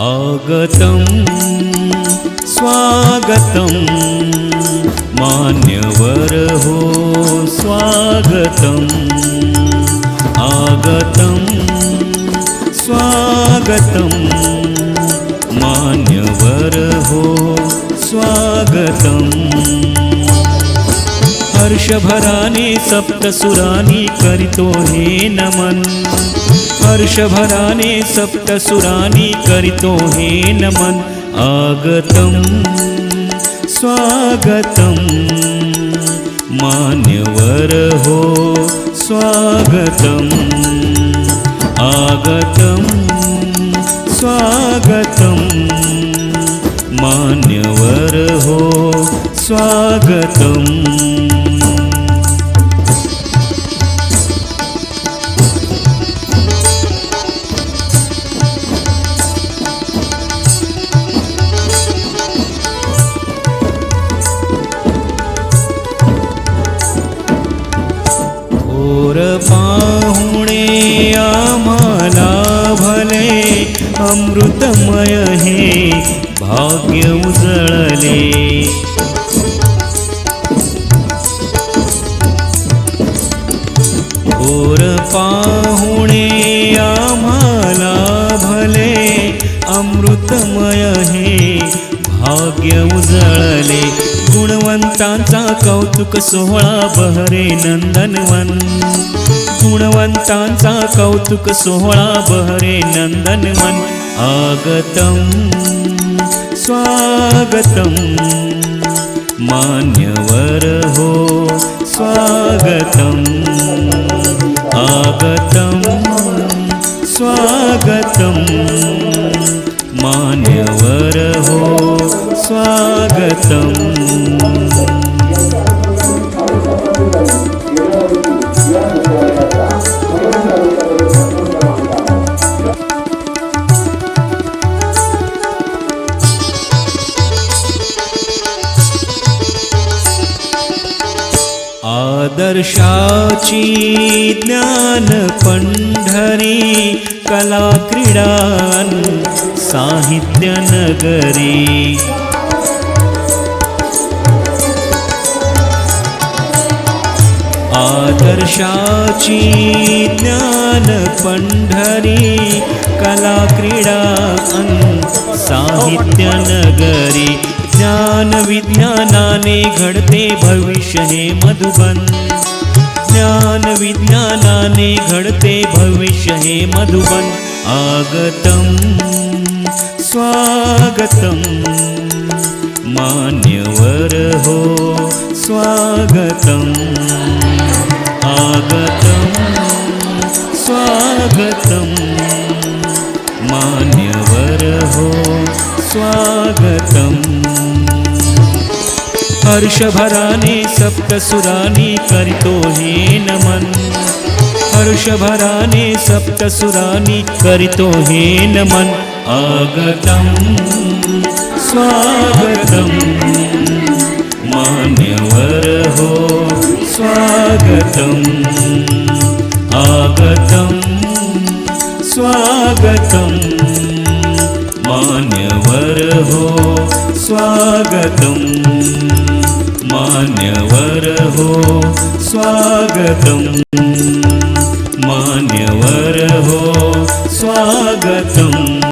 आगतं स्वागतं मान्यवर हो स्वागतम् आगतं स्वागतं मान्यवर हो स्वागतम् हर्षभराने सप्तसुरानी करितो हे नमन हर्षभराने सप्तसुरानी करितो हे नमन आगतं स्वागतं मान्यवर हो स्वागतम् आगतं स्वागतं मान्यवर हो स्वागतम् पाहुणे आम्हाला भले अमृतमय हे भाग्य उजळले ओर पाहुणे आम्हाला भले अमृतमय हे भाग्य उजळले गुणवंतांचा कौतुक सोहळा बहरे नंदनवन गुणवंतांचा कौतुक सोहळा बहरे नंदनवन आगतं स्वागतं मान्यवर हो स्वागतम् आगतं स्वागतं मान्यवर हो स्वागतम् आदर्शाची ज्ञान पंढरी कला क्रीडान साहित्य नगरी आदर्शाची ज्ञान पंढरी कला क्रीडान साहित्य नगरी ज्ञान विज्ञानाने घडते भविष्य हे मधुबन ज्ञान विज्ञानाने घडते भविष्य हे मधुबन आगतं स्वागतं मान्यवर हो स्वागतम् आगतं स्वागतं मान्यवर हो स्वागतम् हर्षभराने सप्तसुरानी करितो हे नमन हर्षभराने सप्तसुरानी करितो हे नमन आगतं स्वागतं मान्यवर हो स्वागतम् आगतं स्वागतं मान्यवर हो स्वागतम् मान्यवर हो स्वागतम् मान्यवर हो स्वागतम्।